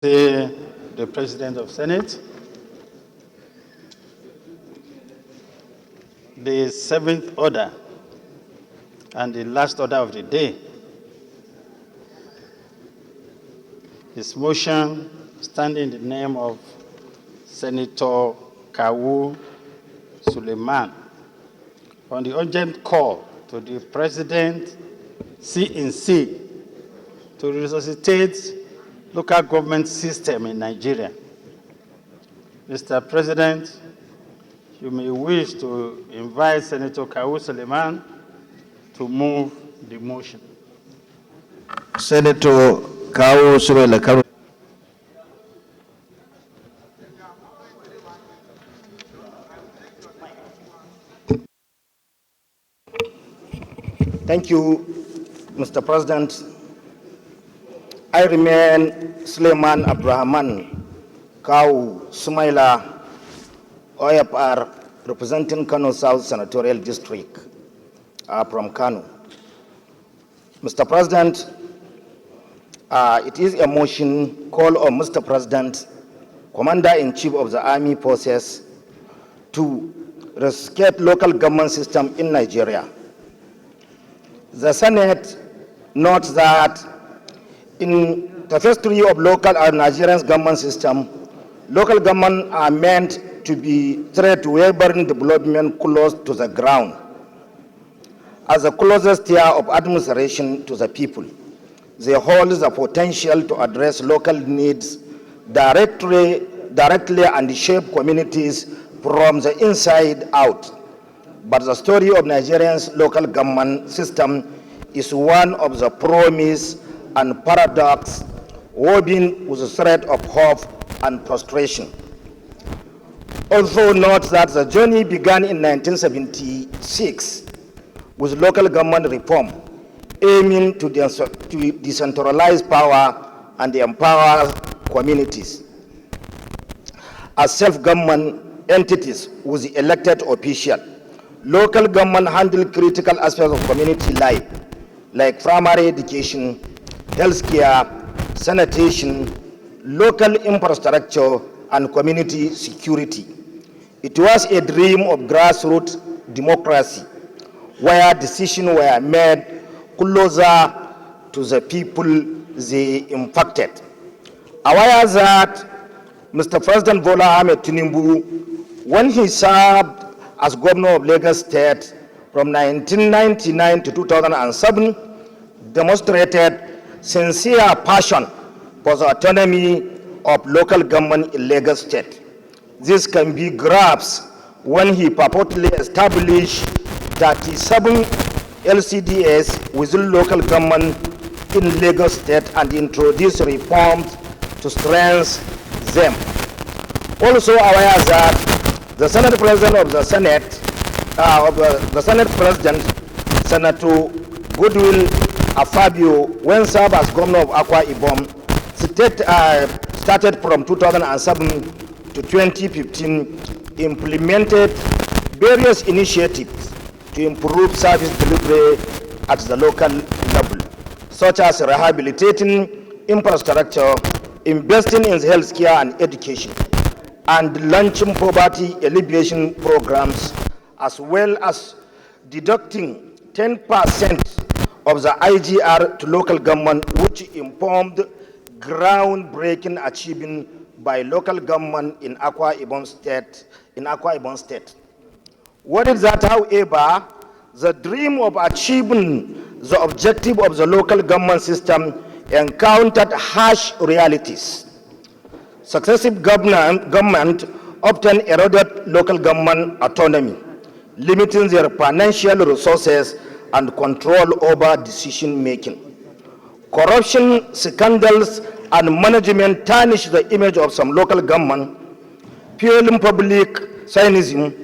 The President of Senate, the seventh order and the last order of the day is motion standing in the name of Senator Kawu Sulaiman on the urgent call to the President CNC to resuscitate local government system in Nigeria. Mr. President, you may wish to invite Senator Kawu Sulaiman to move the motion. Senator Kawu Sulaiman. Thank you, Mr. President. I remain Sulaiman Abdulrahman Kawu Sulaiman, OFR, representing Kano South Senatorial District from Kano. Mr. President, it is a motion call on Mr. President, Commander-in-Chief of the Army Forces, to rescue local government system in Nigeria. The Senate notes that in the history of local and Nigerian government system, local government are meant to be threat to urban development close to the ground, as the closest tier of administration to the people. They hold the potential to address local needs directly and shape communities from the inside out. But the story of Nigeria's local government system is one of the promise and paradox, woven with the thread of hope and frustration. Also note that the journey began in 1976 with local government reform, aiming to decentralize power and empower communities as self-government entities with elected officials. Local government handle critical aspects of community life, like primary education, healthcare, sanitation, local infrastructure, and community security. It was a dream of grassroots democracy, where decisions were made closer to the people they impacted. Aware that Mr. President Bola Ahmed Tinubu, when he served as governor of Lagos State from 1999 to 2007, demonstrated sincere passion for the autonomy of local government in Lagos State. This can be grasped when he purportedly established 37 LCDs within local government in Lagos State and introduced reforms to strengthen them. Also aware that the Senate President of the Senate, the Senate President, Senator Goodwill Afabio, when served as governor of Akwa Ibom, started from 2007 to 2015, implemented various initiatives to improve service delivery at the local level, such as rehabilitating infrastructure, investing in healthcare and education, and launching poverty alleviation programs, as well as deducting 10% of the IGR to local government, which informed groundbreaking achievement by local government in Akwa Ibom State. What is that, however, the dream of achieving the objective of the local government system encountered harsh realities. Successive government often eroded local government autonomy, limiting their financial resources and control over decision-making. Corruption scandals and management tarnished the image of some local government, fueling public cynicism,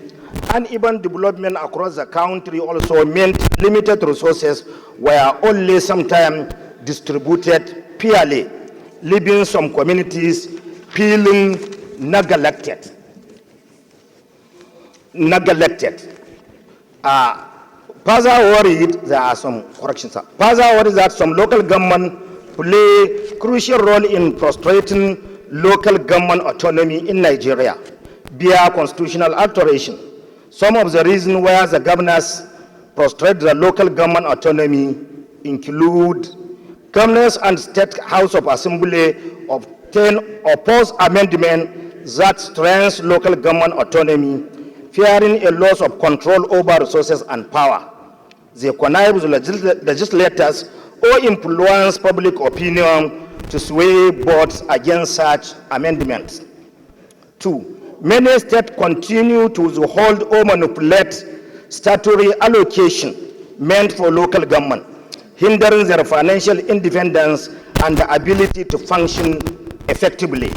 and even development across the country also meant limited resources were only sometimes distributed fairly, leaving some communities feeling neglected. Further worried, there are some corrections. Further worried that some local government play a crucial role in frustrating local government autonomy in Nigeria via constitutional alteration. Some of the reasons why the governors frustrate the local government autonomy include governors and State House of Assembly obtain oppose amendment that strengthens local government autonomy, fearing a loss of control over resources and power. They connive with legislators or influence public opinion to sway votes against such amendments. 2. Many states continue to withhold or manipulate statutory allocation meant for local government, hindering their financial independence and the ability to function effectively.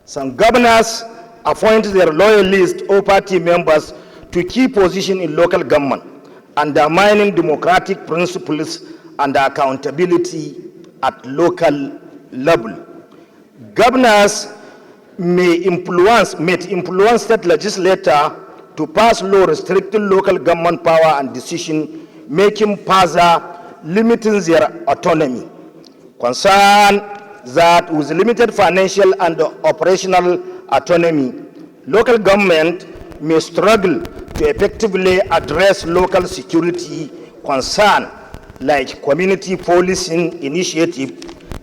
Some governors appoint their loyalists or party members to key positions in local government, undermining democratic principles and accountability at local level. Governors may influence state legislators to pass law restricting local government power and decision making, further limiting their autonomy. Concern that with limited financial and operational autonomy, local government may struggle to effectively address local security concerns like community policing initiative,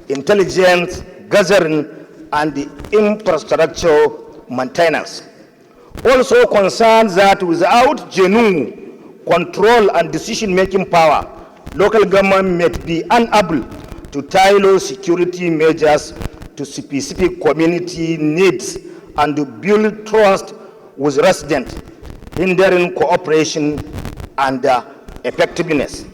intelligence gathering, and infrastructure maintenance. Also concerns that without genuine control and decision-making power, local government may be unable to tailor security measures to specific community needs and to build trust with residents, hindering cooperation and effectiveness.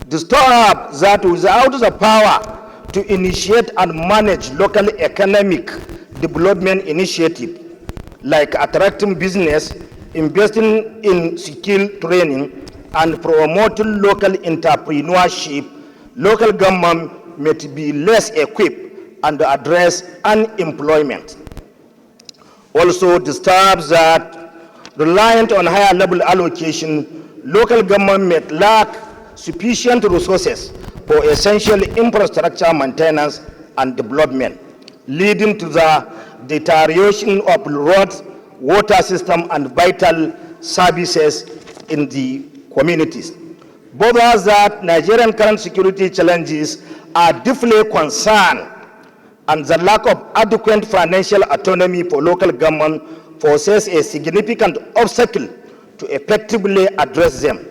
Disturb that without the power to initiate and manage local economic development initiatives like attracting business, investing in skill training, and promoting local entrepreneurship, local government may be less equipped and address unemployment. Also disturbs that reliant on higher level allocation, local government may lack sufficient resources for essential infrastructure maintenance and development, leading to the deterioration of roads, water system, and vital services in the communities. Both are that Nigerian current security challenges are deeply concerned, and the lack of adequate financial autonomy for local government poses a significant obstacle to effectively address them.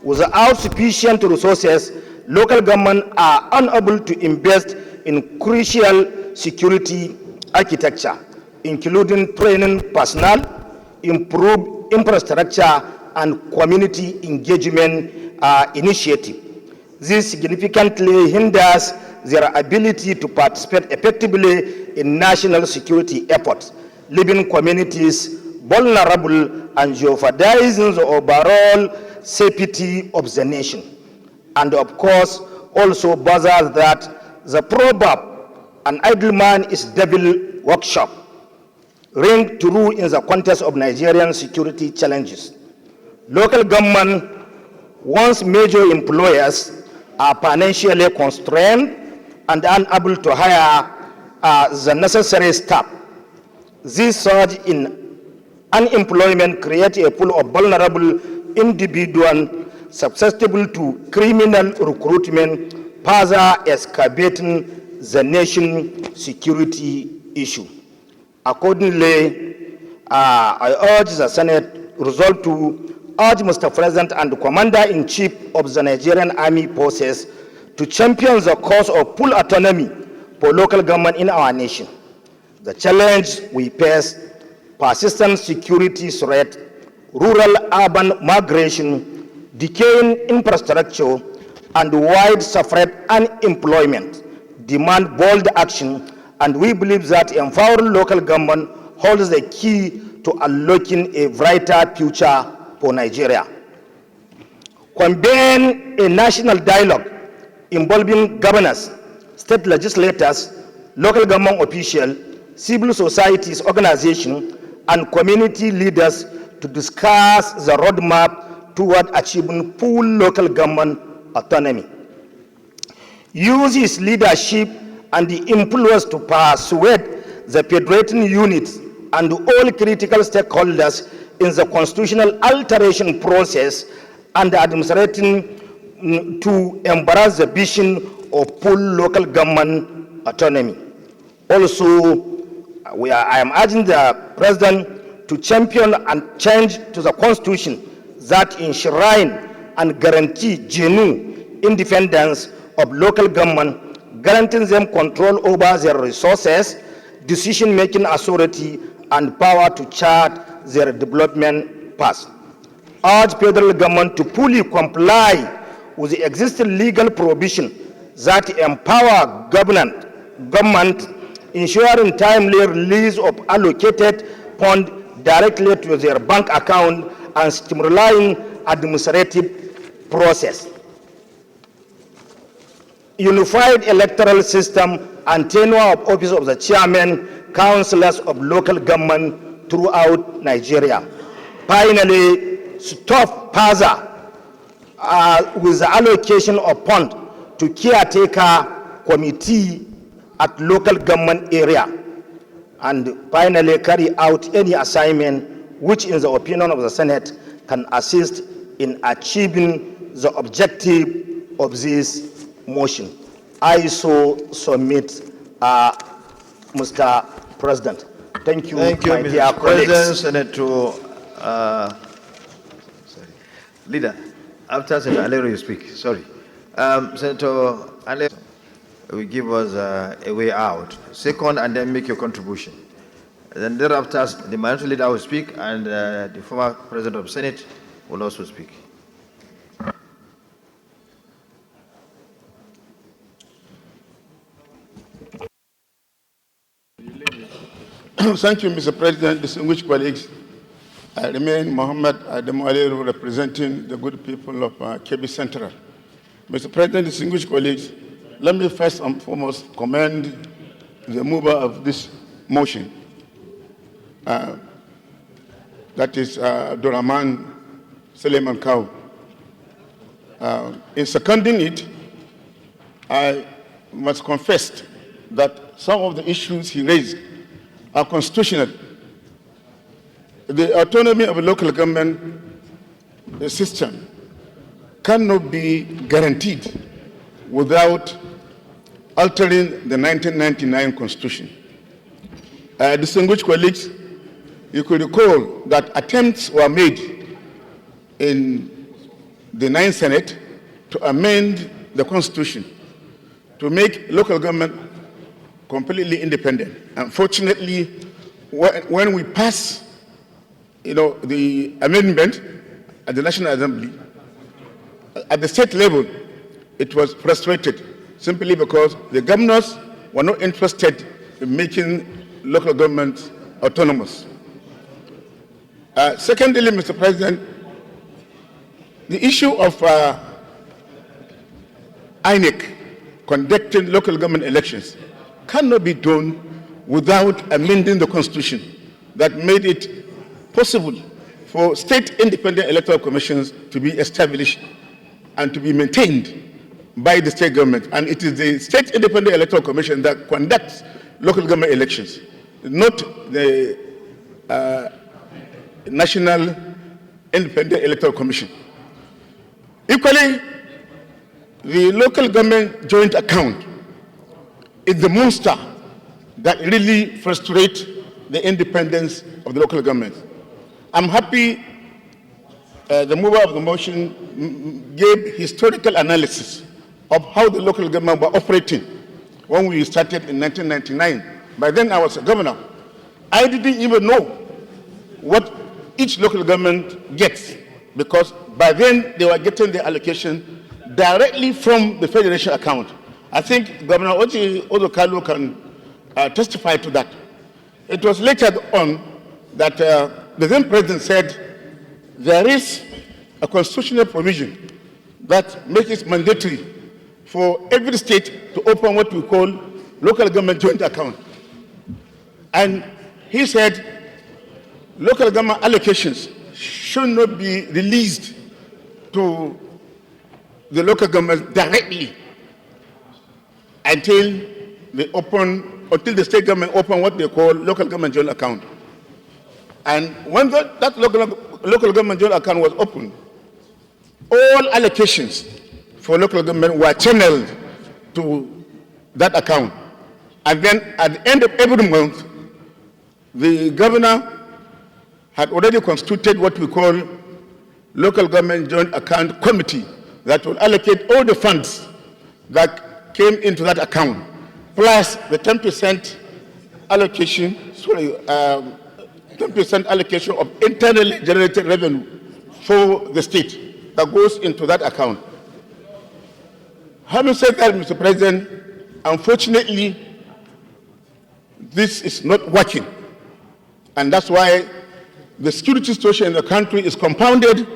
Without sufficient resources, local governments are unable to invest in crucial security architecture, including training personnel, improved infrastructure, and community engagement initiative. This significantly hinders their ability to participate effectively in national security efforts, leaving communities vulnerable and jeopardizing the overall safety of the nation. And of course, also bothers that the proverb, an idle man is devil workshop, ring true in the context of Nigerian security challenges. Local government, once major employers, are financially constrained and unable to hire the necessary staff. This surge in unemployment creates a pool of vulnerable individuals susceptible to criminal recruitment, further excavating the nation's security issue. Accordingly, I urge the Senate resolve to urge Mr. President and the Commander-in-Chief of the Nigerian Army Forces to champion the cause of full autonomy for local government in our nation. The challenge we face, persistent security threat, rural-urban migration, decaying infrastructure, and widespread unemployment demand bold action, and we believe that empowering local government holds the key to unlocking a brighter future for Nigeria. Convene a national dialogue involving governors, state legislators, local government officials, civil societies organizations, and community leaders to discuss the roadmap toward achieving full local government autonomy. use his leadership and the influence to persuade the federating units and all critical stakeholders in the constitutional alteration process and administrating to embrace the vision of full local government autonomy. Also, I am urging the President to champion and change to the Constitution that enshrine and guarantee genuine independence of local government, granting them control over their resources, decision-making authority, and power to chart their development path. Urge federal government to fully comply with the existing legal provision that empower government, ensuring timely release of allocated funds directly to their bank account and streamlining administrative process. Unified electoral system and tenure of office of the chairman, councillors of local government throughout Nigeria. Finally, stop further with the allocation of funds to caretaker committee at local government area. And finally, carry out any assignment which, in the opinion of the Senate, can assist in achieving the objective of this motion. I so submit, Mr. President. Thank you, my dear colleagues. Senator, Leader, after Senator Alero, you speak. Sorry. Senator Alero will give us a way out. Second, and then make your contribution. Then thereafter, the minority leader will speak, and the former President of the Senate will also speak. Thank you, Mr. President, distinguished colleagues. I remain Mohammed Adamu Aliru, representing the good people of Kebbi Central. Mr. President, distinguished colleagues, let me first and foremost commend the mover of this motion, that is Abdulrahman Kawu. In seconding it, I must confess that some of the issues he raised are constitutional. The autonomy of a local government system cannot be guaranteed without altering the 1999 Constitution. Distinguished colleagues, you could recall that attempts were made in the 9th Senate to amend the Constitution to make local government completely independent. Unfortunately, when we pass, the amendment at the National Assembly, at the state level, it was frustrated simply because the governors were not interested in making local governments autonomous. Secondly, Mr. President, the issue of INEC conducting local government elections cannot be done without amending the Constitution that made it possible for state independent electoral commissions to be established and to be maintained by the state government. And it is the state independent electoral commission that conducts local government elections, not the National Independent Electoral Commission. Equally, the local government joint account is the monster that really frustrates the independence of the local government. I'm happy the mover of the motion gave historical analysis of how the local government were operating when we started in 1999. By then I was a governor. I didn't even know what each local government gets, because by then they were getting the allocation directly from the federation account. I think Governor Oji Odokalu can testify to that. It was later on that the then president said there is a constitutional provision that makes it mandatory for every state to open what we call local government joint account. And he said local government allocations should not be released to the local government directly. until the state government open what they call local government joint account. And when that local government joint account was opened, all allocations for local government were channeled to that account. And then at the end of every month, the governor had already constituted what we call local government joint account committee that will allocate all the funds that came into that account, plus the 10% allocation, 10% allocation of internally generated revenue for the state that goes into that account. Having said that, Mr. President, unfortunately, this is not working. And that's why the security situation in the country is compounded.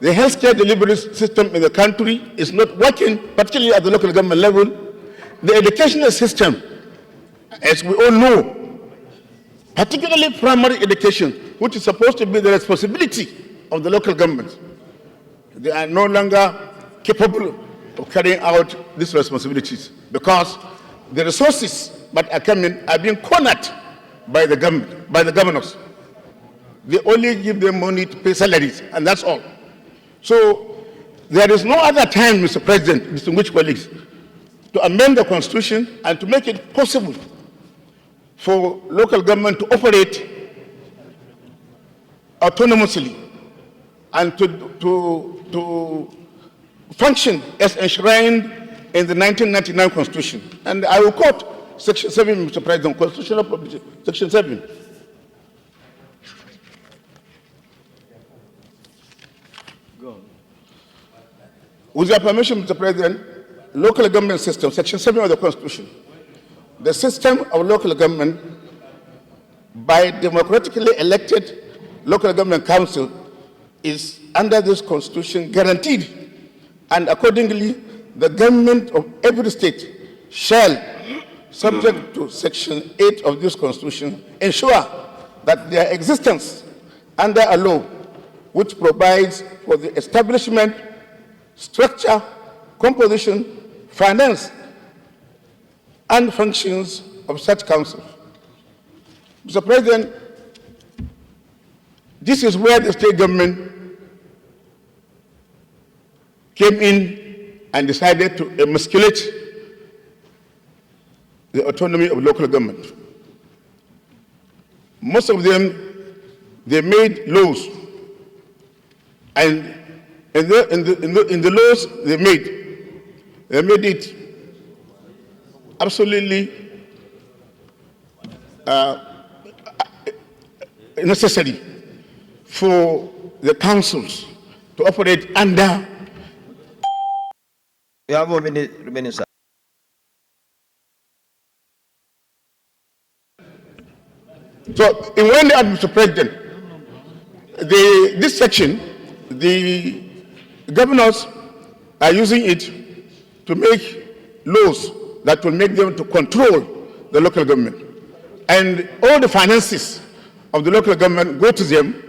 The healthcare delivery system in the country is not working, particularly at the local government level. The educational system, as we all know, particularly primary education, which is supposed to be the responsibility of the local government, they are no longer capable of carrying out these responsibilities because the resources that are coming are being cornered by the government, by the governors. They only give them money to pay salaries, and that's all. So there is no other time, Mr. President, distinguished colleagues, to amend the Constitution and to make it possible for local government to operate autonomously and to function as enshrined in the 1999 Constitution. And I will quote Section 7, Mr. President, Constitutional Provision, Section 7. With your permission, Mr. President, local government system, Section 7 of the Constitution. The system of local government by democratically elected local government council is under this Constitution guaranteed, and accordingly, the government of every state shall, subject to Section 8 of this Constitution, ensure that their existence under a law which provides for the establishment, structure, composition, finance, and functions of such councils. Mr. President, this is where the state government came in and decided to emasculate the autonomy of local government. Most of them, they made laws, and in the laws they made it absolutely necessary for the councils to operate under. We have 1 minute remaining, sir. So, in one day, Mr. President, this section, the governors are using it to make laws that will make them to control the local government. And all the finances of the local government go to them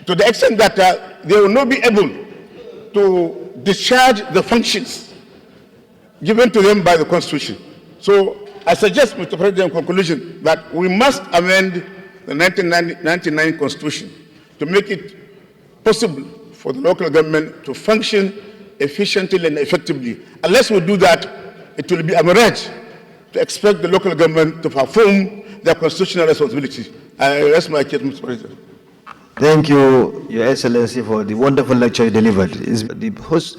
to the extent that they will not be able to discharge the functions given to them by the Constitution. So I suggest, Mr. President, in conclusion, that we must amend the 1999 Constitution to make it possible for the local government to function efficiently and effectively. Unless we do that, it will be a mirage to expect the local government to perform their constitutional responsibilities. I rest my case, Mr. President. Thank you, Your Excellency, for the wonderful lecture you delivered. It's the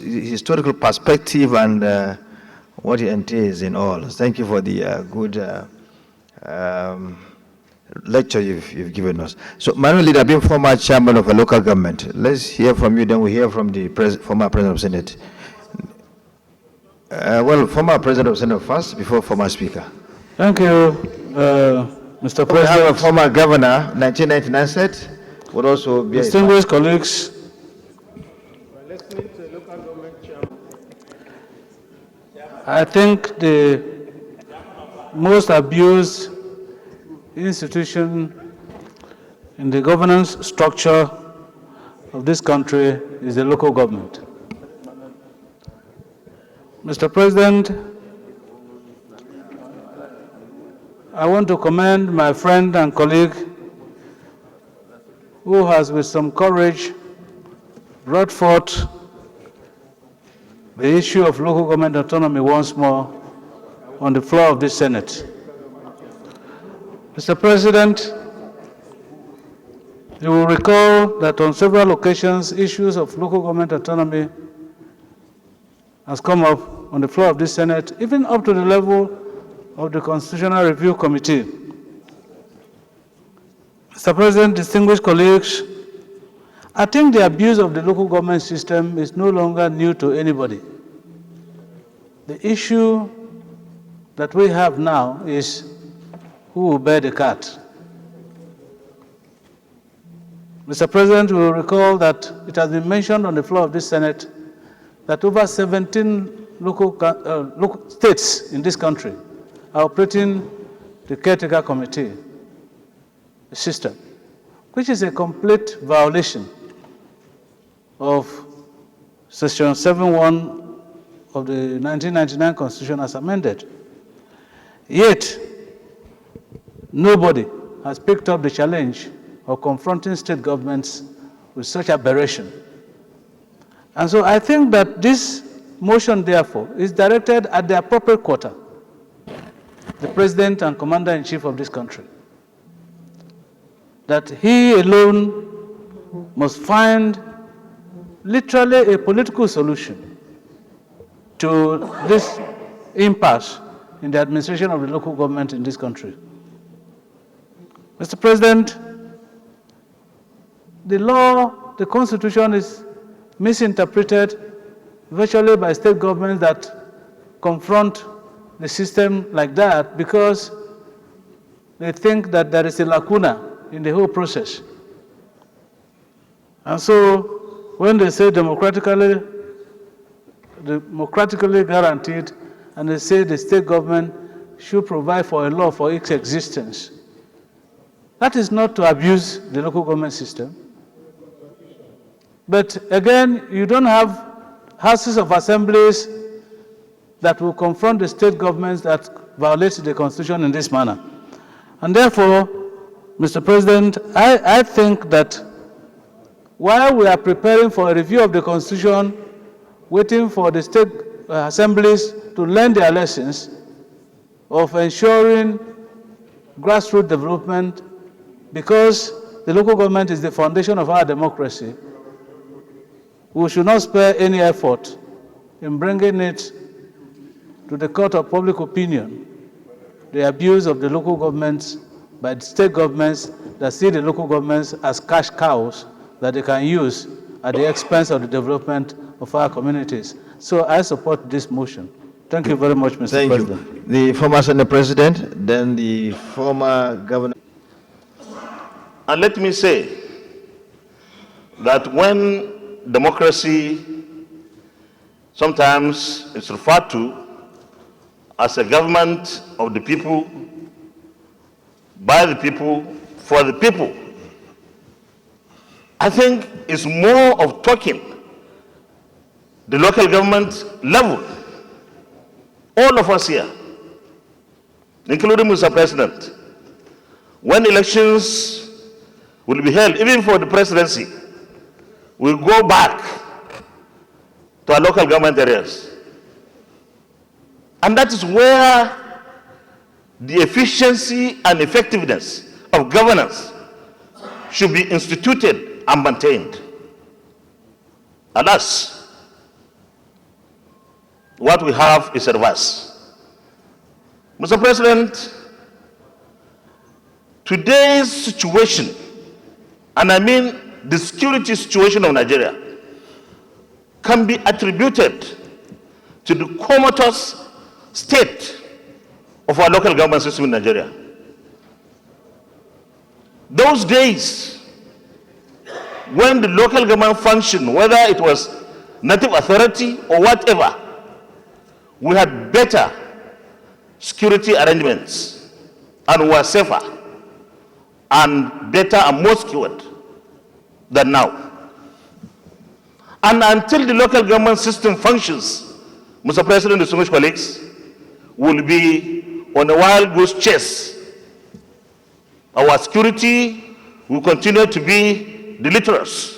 historical perspective and what it entails in all. Thank you for the good lecture you've given us. So, Manuel Leader, being former chairman of a local government, let's hear from you, then we hear from the former president of Senate. Well, former president of Senate first, before former speaker. Thank you, Mr. President. We have a former governor, 1999 set, would also be distinguished colleagues. I think the most abused institution in the governance structure of this country is the local government. Mr. President, I want to commend my friend and colleague who has with some courage brought forth the issue of local government autonomy once more on the floor of the Senate. Mr. President, you will recall that on several occasions, issues of local government autonomy has come up on the floor of this Senate, even up to the level of the Constitutional Review Committee. Mr. President, distinguished colleagues, I think the abuse of the local government system is no longer new to anybody. The issue that we have now is who will bear the cat. Mr. President, you will recall that it has been mentioned on the floor of this Senate that over 17 local states in this country are operating the caretaker committee system, which is a complete violation of Section 7.1 of the 1999 Constitution as amended. Yet, nobody has picked up the challenge of confronting state governments with such aberration. And so I think that this motion, therefore, is directed at the appropriate quarter, the President and Commander-in-Chief of this country, that he alone must find literally a political solution to this impasse in the administration of the local government in this country. Mr. President, the law, the Constitution is misinterpreted virtually by state governments that confront the system like that because they think that there is a lacuna in the whole process. And so when they say democratically guaranteed, and they say the state government should provide for a law for its existence, that is not to abuse the local government system. But again, you don't have houses of assemblies that will confront the state governments that violate the Constitution in this manner. And therefore, Mr. President, I think that while we are preparing for a review of the Constitution, waiting for the state assemblies to learn their lessons of ensuring grassroots development, because the local government is the foundation of our democracy, we should not spare any effort in bringing it to the court of public opinion, the abuse of the local governments by the state governments that see the local governments as cash cows that they can use at the expense of the development of our communities. So I support this motion. Thank you very much, Mr. President. Thank you. The former Senate President, then the former Governor. And let me say that when democracy sometimes is referred to as a government of the people, by the people, for the people, I think it's more of talking the local government level. All of us here, including Mr. President, when elections will be held, even for the presidency, we'll go back to our local government areas. And that is where the efficiency and effectiveness of governance should be instituted and maintained. Alas, what we have is a reverse. Mr. President, today's situation, and I mean the security situation of Nigeria, can be attributed to the comatose state of our local government system in Nigeria. Those days when the local government functioned, whether it was native authority or whatever, we had better security arrangements and were safer and better and more secured than now. And until the local government system functions Mr. President, distinguished colleagues, will be on a wild goose chase. Our security will continue to be deleterious.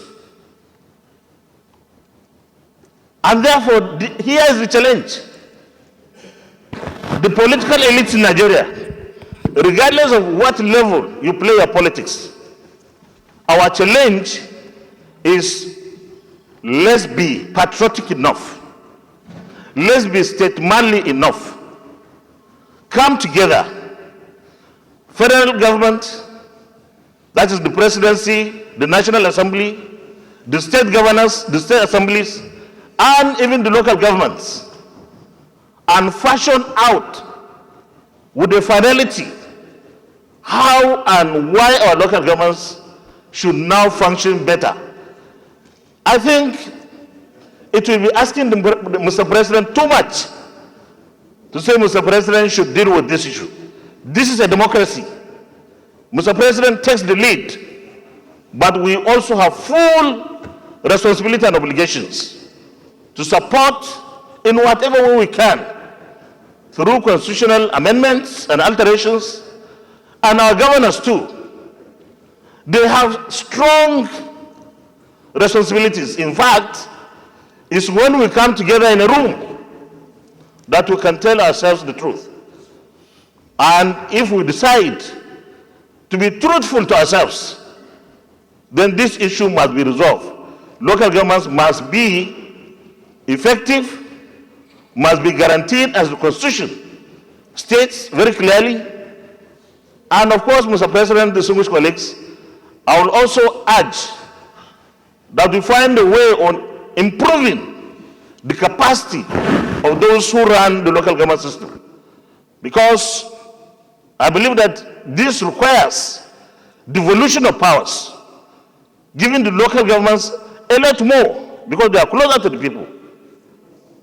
And therefore, here is the challenge. The political elites in Nigeria, regardless of what level you play your politics, our challenge is, let's be patriotic enough. Let's be statesmanly enough. Come together. Federal government, that is the presidency, the National Assembly, the state governors, the state assemblies, and even the local governments, and fashion out with a finality how and why our local governments should now function better. I think it will be asking Mr. President too much to say Mr. President should deal with this issue. This is a democracy. Mr. President takes the lead, but we also have full responsibility and obligations to support in whatever way we can through constitutional amendments and alterations, and our governors too. They have strong responsibilities. In fact, it's when we come together in a room that we can tell ourselves the truth. And if we decide to be truthful to ourselves, then this issue must be resolved. Local governments must be effective, must be guaranteed as the Constitution states very clearly. And of course, Mr. President, distinguished colleagues, I will also urge that we find a way on improving the capacity of those who run the local government system. Because I believe that this requires devolution of powers, giving the local governments a lot more, because they are closer to the people.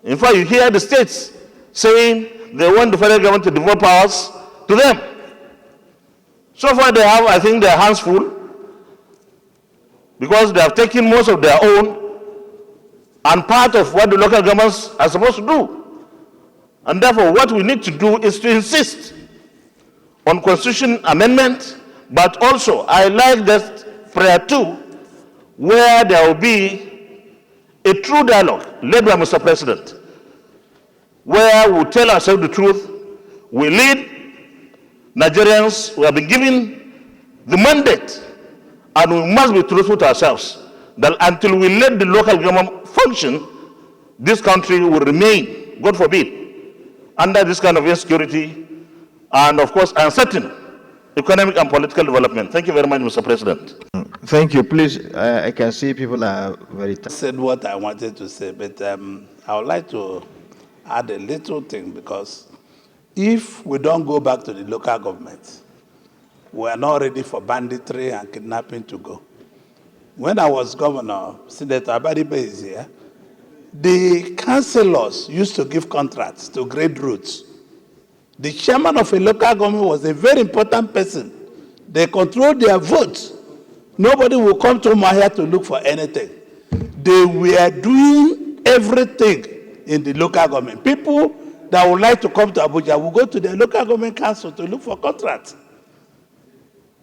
In fact, you hear the states saying they want the federal government to devolve powers to them. So far they have, I think, their hands full, because they have taken most of their own and part of what the local governments are supposed to do. And therefore, what we need to do is to insist on constitution amendment, but also I like that prayer too, where there will be a true dialogue led by Mr. President, where we tell ourselves the truth. We lead Nigerians who have been given the mandate, and we must be truthful to ourselves, that until we let the local government function, this country will remain, God forbid, under this kind of insecurity and, of course, uncertain economic and political development. Thank you very much, Mr. President. Thank you. Please, I can see people are very tired. I said what I wanted to say, but I would like to add a little thing, because if we don't go back to the local government, we are not ready for banditry and kidnapping to go. When I was governor, Senator Abadibe is here, the councillors used to give contracts to grade routes. The chairman of a local government was a very important person. They controlled their votes. Nobody will come to Mahia to look for anything. They were doing everything in the local government. People that would like to come to Abuja will go to the local government council to look for contracts.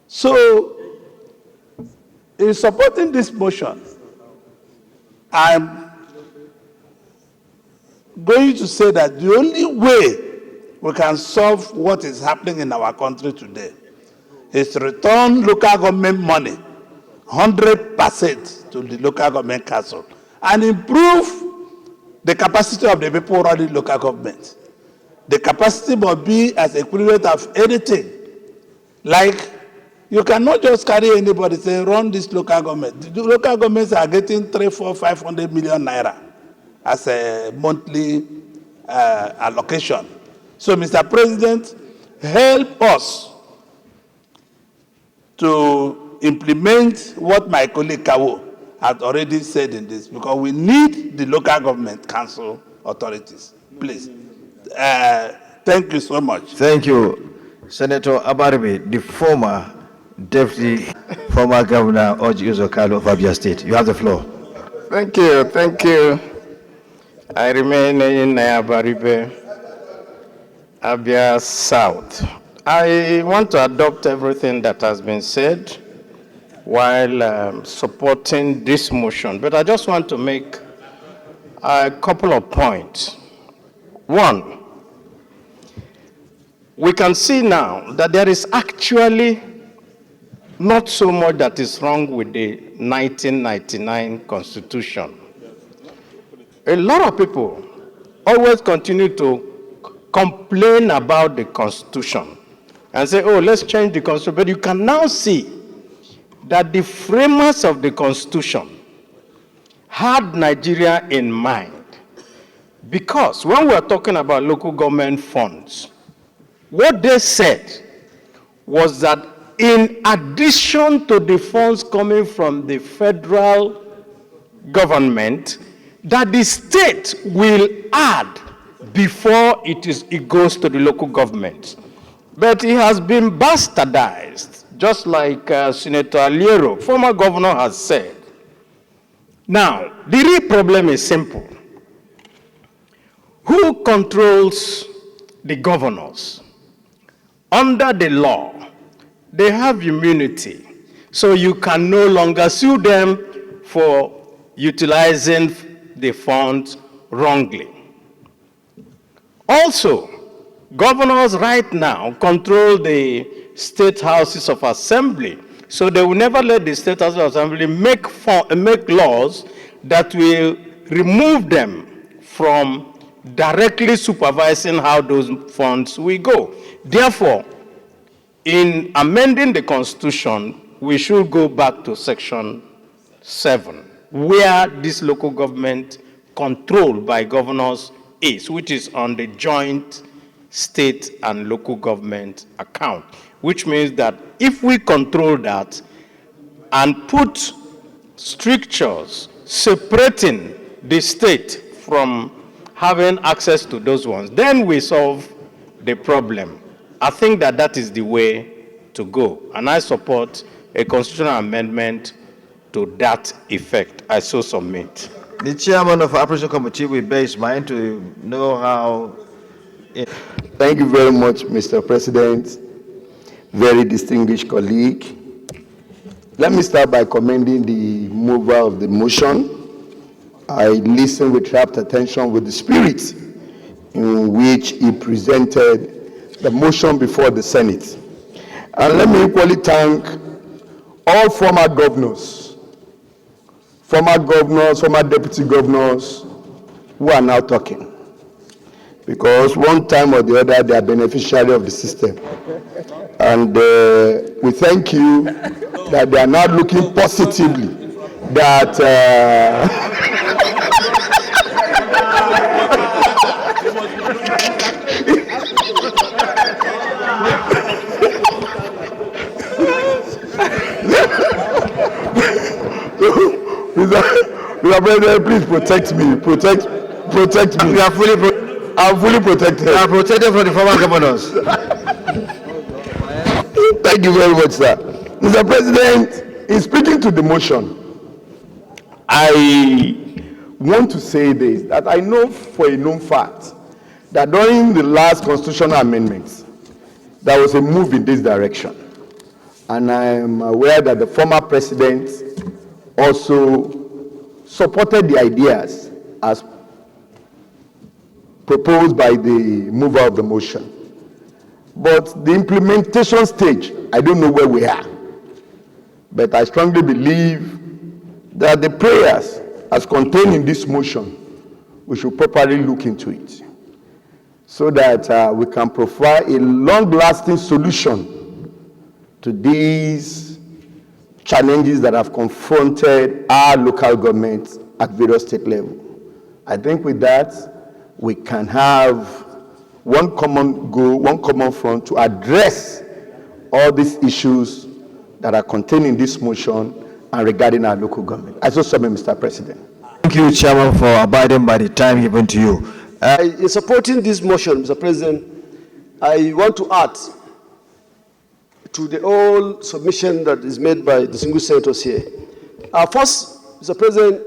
So, in supporting this motion, I'm going to say that the only way we can solve what is happening in our country today is to return local government money 100% to the local government council and improve the capacity of the people running local government. The capacity must be as equivalent of anything. Like, you cannot just carry anybody say run this local government. The local governments are getting 300, 400, 500 million naira as a monthly allocation. So, Mr. President, help us to implement what my colleague Kawu had already said in this, because we need the local government council authorities. Please. Thank you so much. Thank you. Senator Abaribe, the former deputy, former governor of Kalu of Abia State. You have the floor. Thank you. Thank you. I remain in Nayabaribe, Abia South. I want to adopt everything that has been said while supporting this motion, but I just want to make a couple of points. One, we can see now that there is actually not so much that is wrong with the 1999 Constitution. A lot of people always continue to complain about the Constitution and say, oh, let's change the Constitution. But you can now see that the framers of the Constitution had Nigeria in mind. Because when we are talking about local government funds, what they said was that in addition to the funds coming from the federal government, that the state will add before it goes to the local government. But it has been bastardized, just like Senator Aliero, former governor, has said. Now, the real problem is simple. Who controls the governors? Under the law, they have immunity, so you can no longer sue them for utilizing the funds wrongly. Also, governors right now control the state houses of assembly, so they will never let the state houses of assembly make laws that will remove them from directly supervising how those funds will go. Therefore, in amending the Constitution, we should go back to Section 7, where this local government controlled by governors is, which is on the joint state and local government account, which means that if we control that and put strictures separating the state from having access to those ones, then we solve the problem. I think that that is the way to go, and I support a constitutional amendment to that effect. I so submit. The chairman of the Operation Committee will bear his mind to know how. Thank you very much, Mr. President. Very distinguished colleague. Let me start by commending the mover of the motion. I listened with rapt attention with the spirit in which he presented the motion before the Senate. And let me equally thank all former governors, former deputy governors who are now talking. Because one time or the other, they are beneficiary of the system. And we thank you that they are now looking positively that Mr. President, please protect me. Protect me. I'm fully protected. You are protected from the former governors. Thank you very much, sir. Mr. President, in speaking to the motion, I want to say this, that I know for a known fact that during the last constitutional amendments, there was a move in this direction. And I am aware that the former president also supported the ideas as proposed by the mover of the motion. But the implementation stage, I don't know where we are. But I strongly believe that the prayers as contained in this motion, we should properly look into it so that we can provide a long-lasting solution to these challenges that have confronted our local governments at various state level. I think with that, we can have one common goal, one common front to address all these issues that are contained in this motion and regarding our local government. I so submit, Mr. President. Thank you, Chairman, for abiding by the time given to you. In supporting this motion, Mr. President, I want to add to the whole submission that is made by the single senators here. First, Mr. President,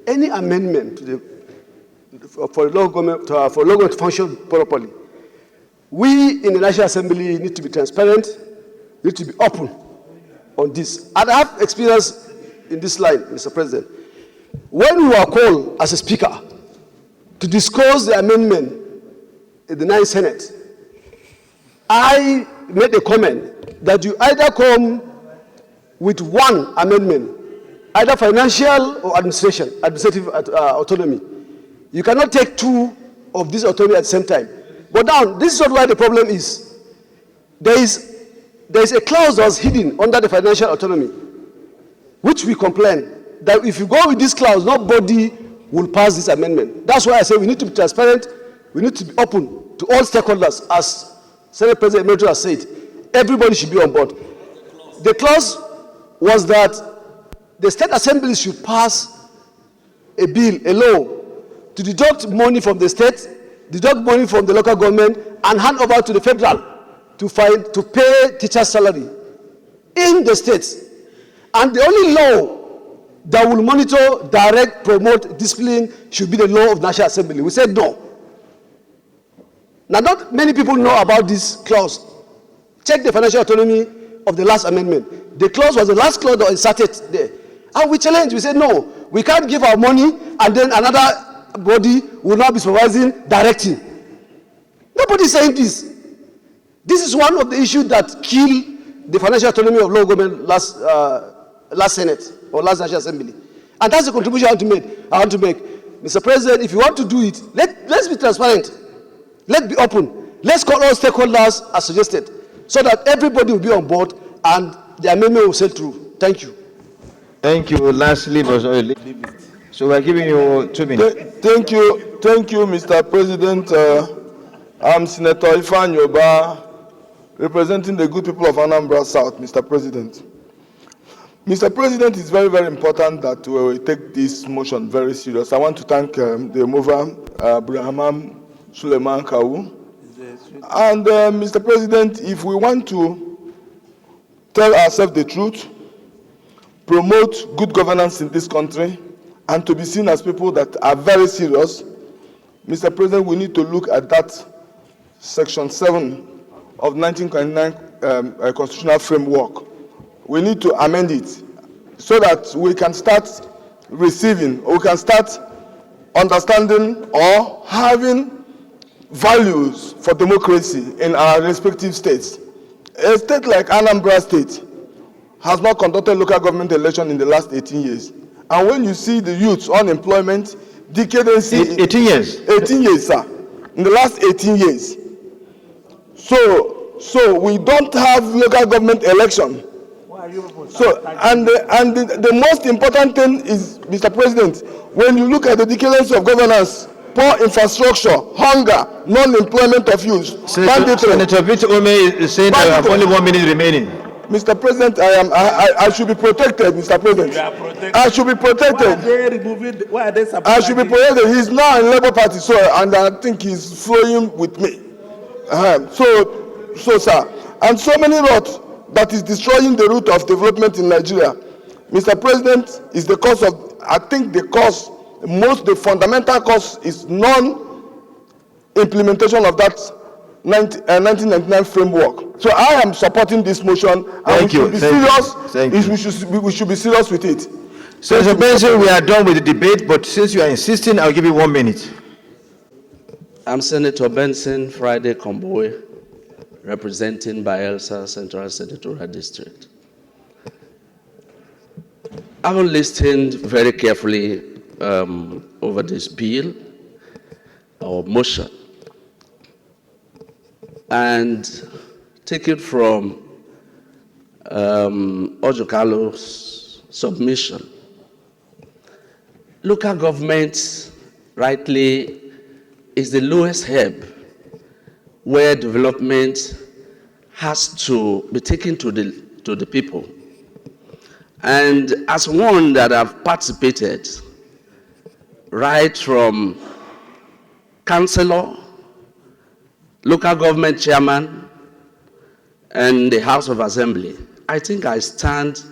any amendment to the for local government to function properly. We in the National Assembly need to be transparent, need to be open on this. And I have experience in this line, Mr. President. When we were called as a speaker to discuss the amendment in the 9th Senate, I made a comment that you either come with one amendment, either financial or administrative autonomy. You cannot take two of this autonomy at the same time. But now, this is not where the problem is. There is a clause that was hidden under the financial autonomy, which we complain that if you go with this clause, nobody will pass this amendment. That's why I say we need to be transparent, we need to be open to all stakeholders, as Senate President Emeritus has said. Everybody should be on board. The clause was that the state assembly should pass a bill, a law, to deduct money from the state, deduct money from the local government, and hand over to the federal to pay teachers' salary in the states. And the only law that will monitor, direct, promote, discipline should be the law of National Assembly. We said no. Now, not many people know about this clause. Check the financial autonomy of the last amendment. The clause was the last clause that was inserted there. And we challenged. We said, no, we can't give our money and then another body will not be supervising, directing. Nobody is saying this. This is one of the issues that killed the financial autonomy of local government last Senate or last National Assembly. And that's the contribution I want to make. Mr. President, if you want to do it, let's be transparent. Let's be open. Let's call all stakeholders as suggested, so that everybody will be on board and the amendment will sail through. Thank you. Thank you. Lastly, so we're giving you 2 minutes. Thank you, Mr. President. I'm Senator Ifan Yoba, representing the good people of Anambra South, Mr. President. Mr. President, it's very, very important that we take this motion very serious. I want to thank the mover, Abdulrahman Sulaiman Kawu. And Mr. President, if we want to tell ourselves the truth, promote good governance in this country, and to be seen as people that are very serious, Mr. President, we need to look at that Section 7 of 1929 constitutional framework. We need to amend it so that we can start receiving, or we can start understanding or having values for democracy in our respective states. A state like Anambra State has not conducted local government election in the last 18 years. And when you see the youth's unemployment, decadency... 18 years? 18 years, sir. In the last 18 years. So we don't have local government election. So, and the most important thing is, Mr. President, when you look at the decadence of governance, poor infrastructure, hunger, non-employment of youth, Senator Victor Ome is saying that I have only 1 minute remaining. Mr. President, I should be protected, Mr. President. You are protected. I should be protected. Why are they I should be protected. He's now in Labour Party, so and I think he's flowing with me. So, sir, and so many roads that is destroying the root of development in Nigeria. Mr. President, is the cause of, I think the fundamental cause is non-implementation of that 1999 framework. So I am supporting this motion, and we should be serious. We should be serious with it. Senator Benson, we are done with the debate, but since you are insisting, I'll give you 1 minute. I'm Senator Benson Friday Kombowe, representing Bayelsa Central Senatorial District. I've listened very carefully over this bill or motion, and take it from Ojukalo's submission. Local government, rightly, is the lowest ebb where development has to be taken to the people. And as one that have participated right from councillor, local government chairman, and the House of Assembly, I think I stand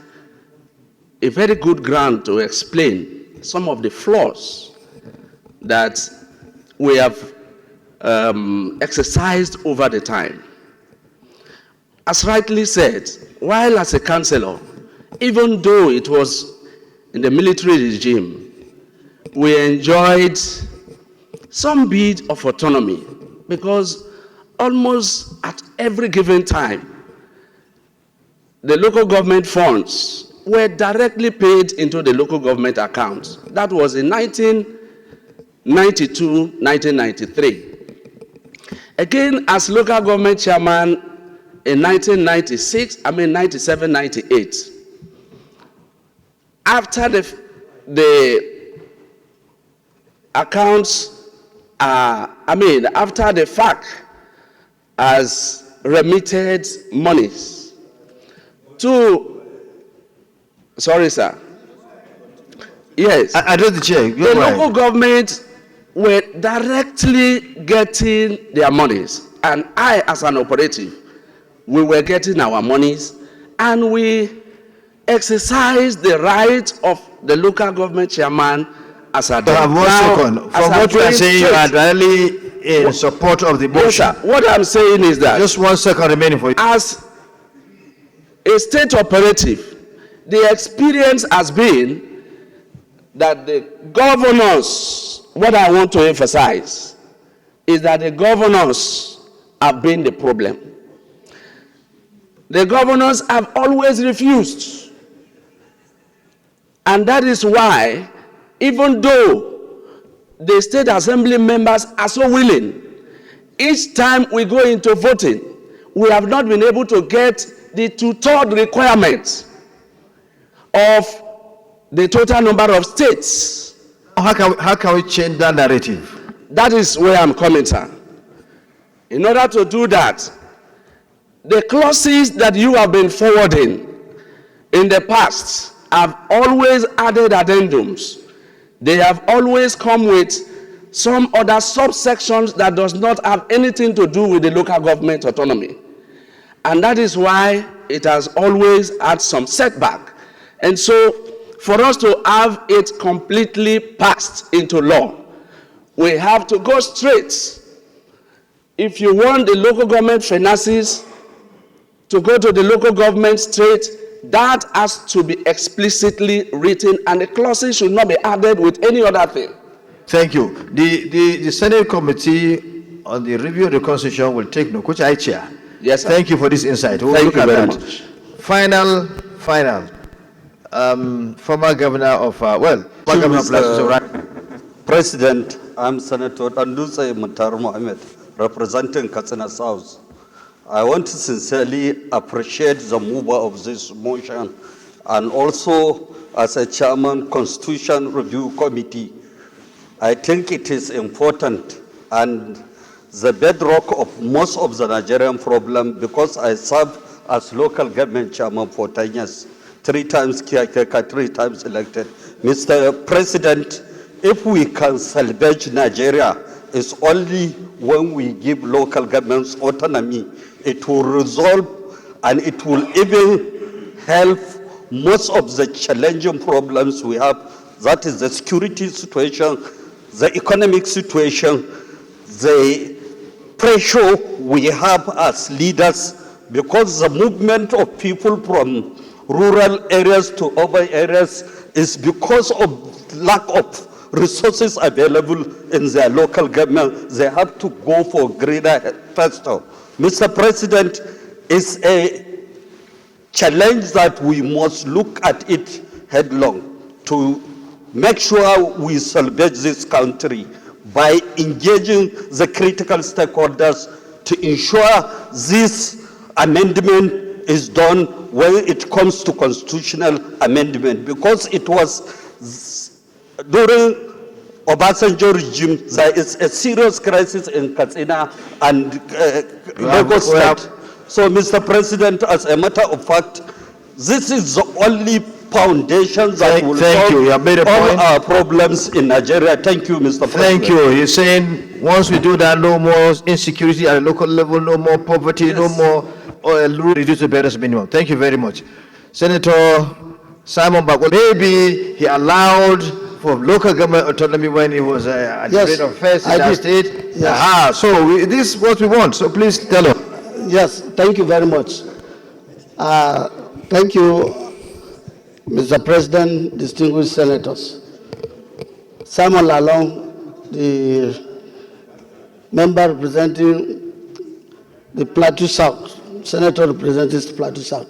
a very good ground to explain some of the flaws that we have exercised over the time. As rightly said, while as a councillor, even though it was in the military regime, we enjoyed some bit of autonomy because almost at every given time, the local government funds were directly paid into the local government accounts. That was in 1992, 1993. Again, as local government chairman in 97, 98. After the accounts, after the FAC has remitted monies to, sorry sir, yes, I address the chair. the local government were directly getting their monies, and I, as an operative, we were getting our monies, and we exercised the right of the local government chairman as a From what you are saying, you are really in support of the motion. Yes, sir. What I'm saying is that just 1 second remaining for you. As a state operative, the experience has been that the governors, what I want to emphasize is that the governors have been the problem. The governors have always refused. And that is why, even though the state assembly members are so willing, each time we go into voting, we have not been able to get the 2/3 requirement of the total number of states. How can we change that narrative? That is where I'm coming, sir. In order to do that, the clauses that you have been forwarding in the past have always added addendums. They have always come with some other subsections that does not have anything to do with the local government autonomy. And that is why it has always had some setback. And so, for us to have it completely passed into law, we have to go straight. If you want the local government finances to go to the local government straight, that has to be explicitly written, and the clauses should not be added with any other thing. Thank you. The Senate Committee on the Review of the Constitution will take note, which I chair. Yes, sir. Thank you for this insight. We'll Thank look you at very that. much. Final. Former governor of, former governor of Plateau. President, I'm Senator Andusai Mutar Mohammed, representing Kano South. I want to sincerely appreciate the mover of this motion, and also as a chairman, Constitution Review Committee, I think it is important and the bedrock of most of the Nigerian problem, because I served as local government chairman for 10 years, 3 times caretaker, 3 times elected. Mr. President, if we can salvage Nigeria, it's only when we give local governments autonomy. It will resolve, and it will even help most of the challenging problems we have. That is the security situation, the economic situation, the pressure we have as leaders, because the movement of people from rural areas to urban areas is because of lack of resources available in their local government. They have to go for greater faster. Mr. President, it's a challenge that we must look at it headlong to make sure we salvage this country by engaging the critical stakeholders to ensure this amendment is done when it comes to constitutional amendment, because it was during Obasanjo regime, there is a serious crisis in Katsina and Lagos State. So, Mr. President, as a matter of fact, this is the only foundation that will solve all our problems in Nigeria. Thank you, Mr. President. Thank you. You're saying once we do that, no more insecurity at a local level, no more poverty, yes, no more reduce the barriers minimum. Thank you very much. Senator Simon Bagwell, maybe he allowed for local government autonomy when he was administrator of affairs in I that did. state? Yes. This is what we want. So please tell us. Yes, thank you very much. Thank you, Mr. President, distinguished senators. Simon Lalong, the member representing the Plateau South, senator representing the Plateau South.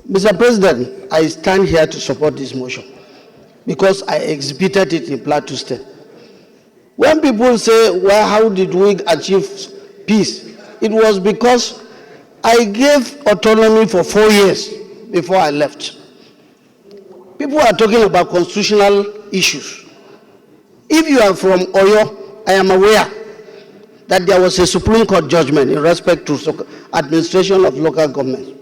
Mr. President, I stand here to support this motion because I exhibited it in Plateau State. When people say, well, how did we achieve peace? It was because I gave autonomy for 4 years before I left. People are talking about constitutional issues. If you are from Oyo, I am aware that there was a Supreme Court judgment in respect to administration of local government.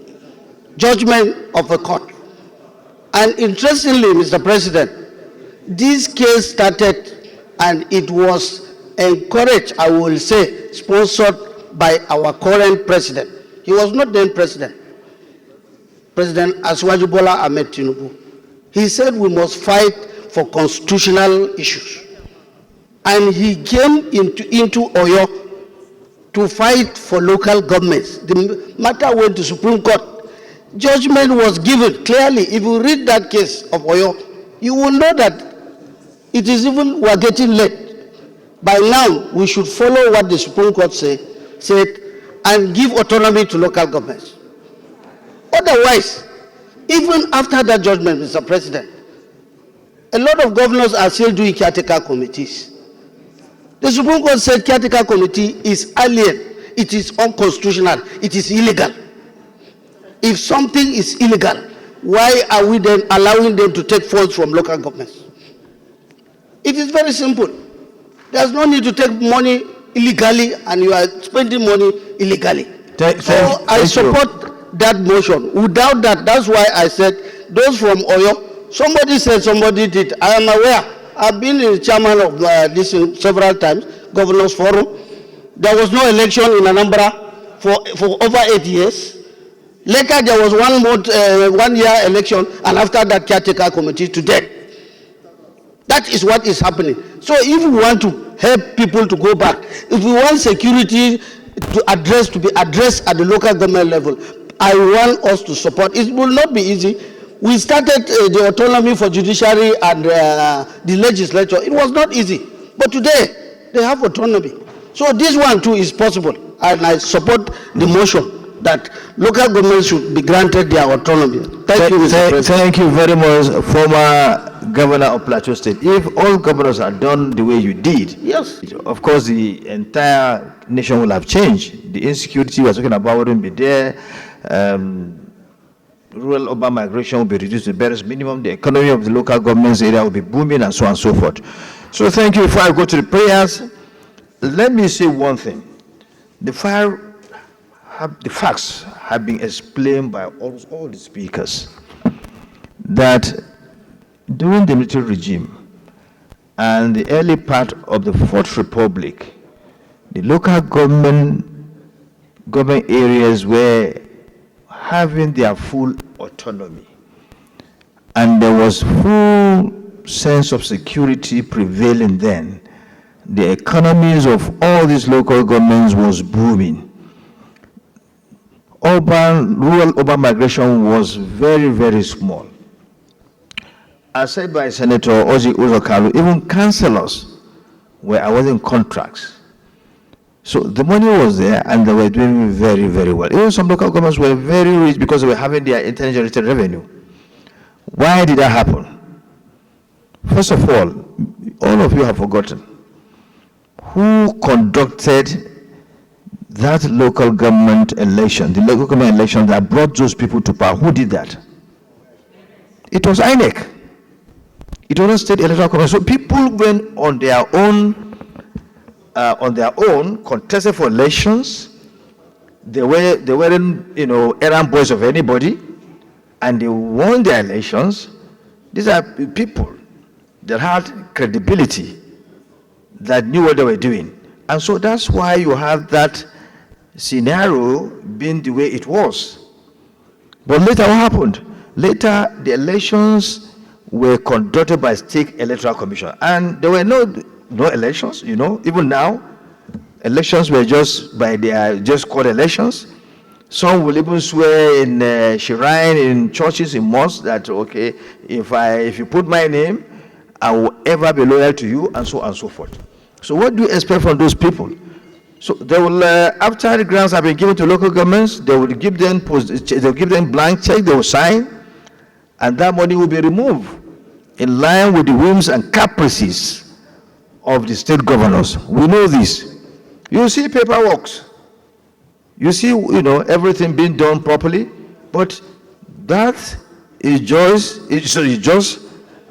Judgment of a court. And interestingly, Mr. President, this case started and it was encouraged, I will say, sponsored by our current president. He was not then president. President Asiwaju Bola Ahmed Tinubu. He said we must fight for constitutional issues. And he came into Oyo to fight for local governments. The matter went to Supreme Court. Judgment was given clearly. If you read that case of Oyo, you will know that it is even, we are getting late. By now, we should follow what the Supreme Court said and give autonomy to local governments. Otherwise, even after that judgment, Mr. President, a lot of governors are still doing caretaker committees. The Supreme Court said caretaker committee is alien, it is unconstitutional, it is illegal. If something is illegal, why are we then allowing them to take funds from local governments? It is very simple. There's no need to take money illegally and you are spending money illegally. So I support that motion. Without that, that's why I said those from Oyo, somebody said somebody did. I am aware. I've been the chairman of this several times, Governors Forum. There was no election in Anambra for over 8 years. Later there was 1 year election, and after that caretaker committee today. That is what is happening. So if we want to help people to go back, if we want security to be addressed at the local government level, I want us to support. It will not be easy. We started the autonomy for judiciary and the legislature. It was not easy. But today, they have autonomy. So this one too is possible. And I support the motion that local governments should be granted their autonomy. Thank you, Mr. President. Thank you very much, former Governor of Plateau State. If all governors are done the way you did, yes, of course the entire nation will have changed. The insecurity we're talking about wouldn't be there. Rural urban migration will be reduced to the barest minimum. The economy of the local government's area will be booming, and so on and so forth. So thank you. Before I go to the prayers, let me say one thing. The facts have been explained by all the speakers that during the military regime and the early part of the Fourth Republic, the local government areas were having their full autonomy, and there was full sense of security prevailing then. The economies of all these local governments was booming. Rural urban migration was very, very small. As said by Senator Oji Uzokalu, even councillors were awarding contracts. So the money was there and they were doing very, very well. Even some local governments were very rich because they were having their internally generated revenue. Why did that happen? First of all of you have forgotten who conducted that local government election, the local government election that brought those people to power. Who did that? It was INEC. It was state electoral commission. So people went on their own, contested for elections. They weren't, errand boys of anybody, and they won their elections. These are people that had credibility, that knew what they were doing. And so that's why you have that scenario being the way it was. But later what happened? Later the elections were conducted by State Electoral Commission. And there were no elections, even now. Elections were just called elections. Some will even swear in shrine, in churches, in mosques that, okay, if you put my name, I will ever be loyal to you, and so on and so forth. So what do you expect from those people? So they will, after the grants have been given to local governments, they will give them blank check, they will sign, and that money will be removed in line with the whims and caprices of the state governors. We know this. You see paperwork. You see, everything being done properly, but that is just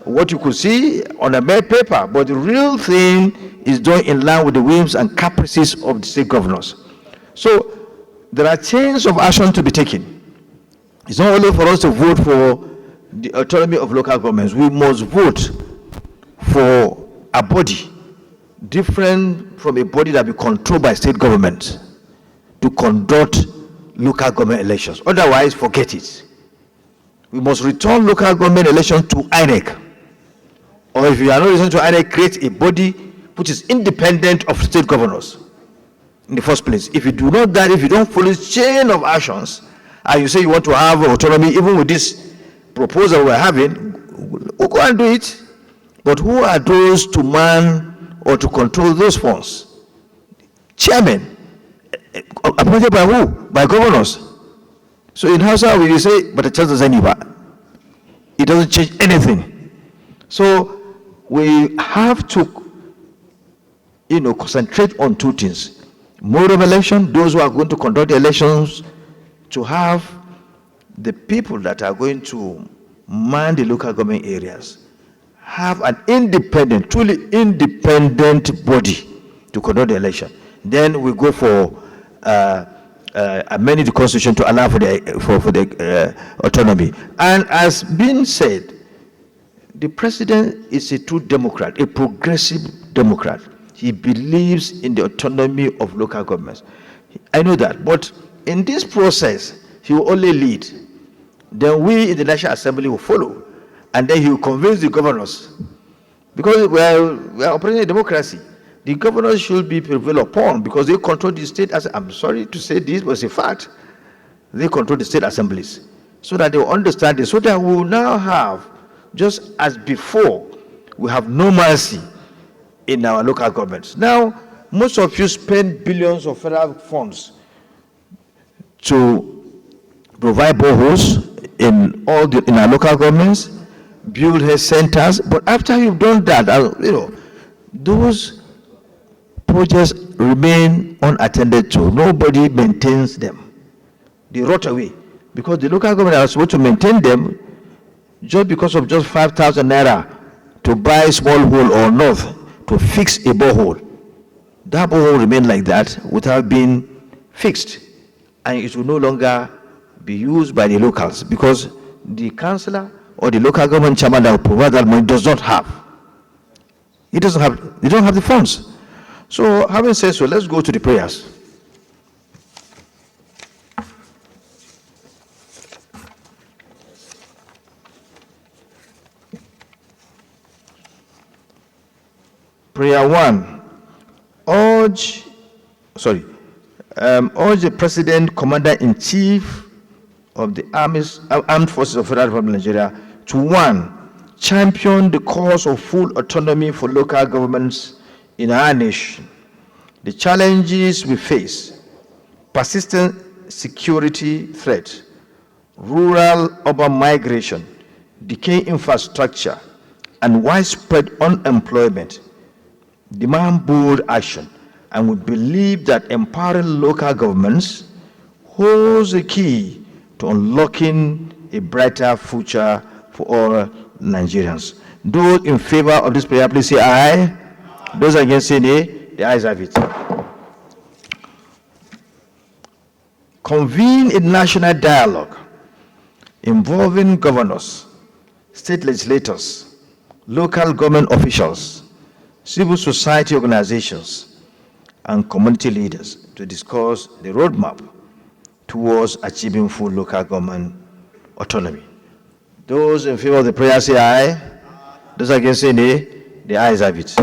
what you could see on a mere paper, but the real thing is done in line with the whims and caprices of the state governors. So there are chains of action to be taken. It's not only for us to vote for the autonomy of local governments. We must vote for a body different from a body that be controlled by state government to conduct local government elections. Otherwise, forget it. We must return local government elections to INEC. Or if you are not listening to INEC, create a body which is independent of state governors in the first place. If you do not that, if you don't follow this chain of actions, and you say you want to have autonomy, even with this proposal we're having, we'll go and do it. But who are those to man or to control those funds? Chairman. Appointed by who? By governors. So in Hausa, we say, but the church doesn't even. It doesn't change anything. So we have to, concentrate on two things. Mode of election, those who are going to conduct the elections, to have the people that are going to man the local government areas, have an independent, truly independent body to conduct the election. Then we go for amending the constitution to allow for the autonomy. And as been said, the president is a true Democrat, a progressive Democrat. He believes in the autonomy of local governments. I know that, but in this process, he will only lead. Then we in the National Assembly will follow, and then he will convince the governors. Because we are operating a democracy. The governors should be prevailed upon because they control the state. I'm sorry to say this, but it's a fact. They control the state assemblies so that they will understand this, so that we will now have, just as before, we have normalcy in our local governments. Now, most of you spend billions of federal funds to provide boreholes in our local governments, build health centers, but after you've done that, those projects remain unattended to. Nobody maintains them. They rot away because the local government are supposed to maintain them just because of just 5,000 naira to buy a small hole or north to fix a borehole. That borehole remain like that without being fixed, and it will no longer be used by the locals because the councillor or the local government chairman that will provide that money does not have. They don't have the funds. So having said so, let's go to the prayers. Prayer 1. Urge the President, Commander-in-Chief of the Armed Forces of Federal Republic of Nigeria to 1. Champion the cause of full autonomy for local governments in our nation. The challenges we face: persistent security threat, rural-urban migration, decaying infrastructure, and widespread unemployment, demand bold action, and we believe that empowering local governments holds the key to unlocking a brighter future for all Nigerians. Those in favor of this prayer, please say aye. Those against, say nay. The ayes have it. Convene a national dialogue involving governors, state legislators, local government officials, civil society organizations, and community leaders to discuss the roadmap towards achieving full local government autonomy. Those in favor of the prayer say aye. Those against say nay. The ayes have it.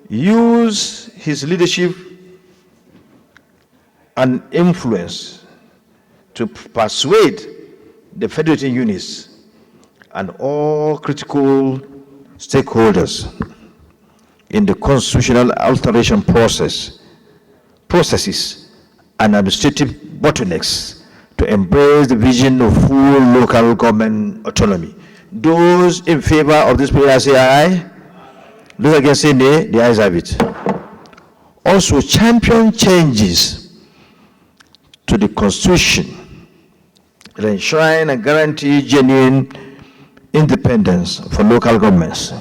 Use his leadership and influence to persuade the federating units and all critical stakeholders in the constitutional alteration processes and administrative bottlenecks to embrace the vision of full local government autonomy. Those in favor of this prayer say aye. Those against say nay. The ayes have it. Also, champion changes to the Constitution that enshrine and guarantee genuine independence for local governments,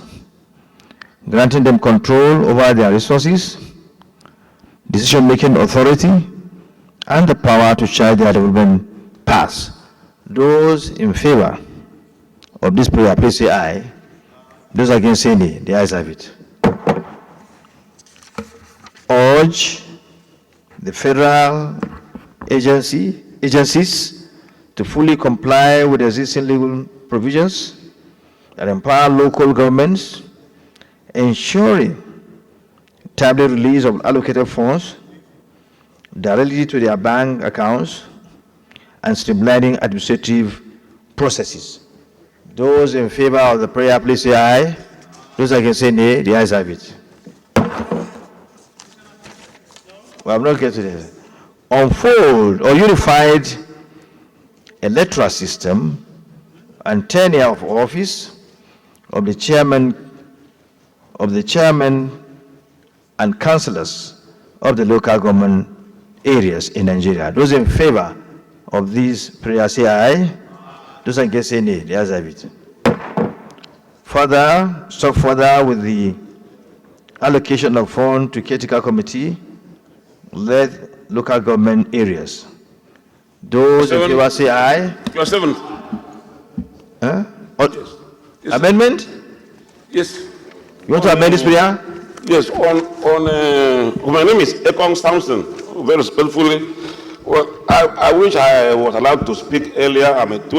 granting them control over their resources, decision-making authority, and the power to chart their development paths. Those in favor of this prayer, please say aye. Those against say nay. The ayes have it. Urge the federal agencies to fully comply with existing legal provisions that empower local governments, ensuring timely release of allocated funds directly to their bank accounts and streamlining administrative processes. Those in favor of the prayer, please say aye. Those against say nay. The ayes have it. Well, I'm not getting it. Unfold or unified electoral system and tenure of office of the chairman and councillors of the local government areas in Nigeria. Those in favor of these prayers say aye. Those against say nay. The ayes have it. Further, stop further with the allocation of funds to caretaker committee led local government areas. Those in favor say aye. Clause 7. Huh? Yes. Amendment? Yes. You want to amend this prayer? Yes. My name is Ekong Samson. Very respectfully. Well, I wish I was allowed to speak earlier. I'm a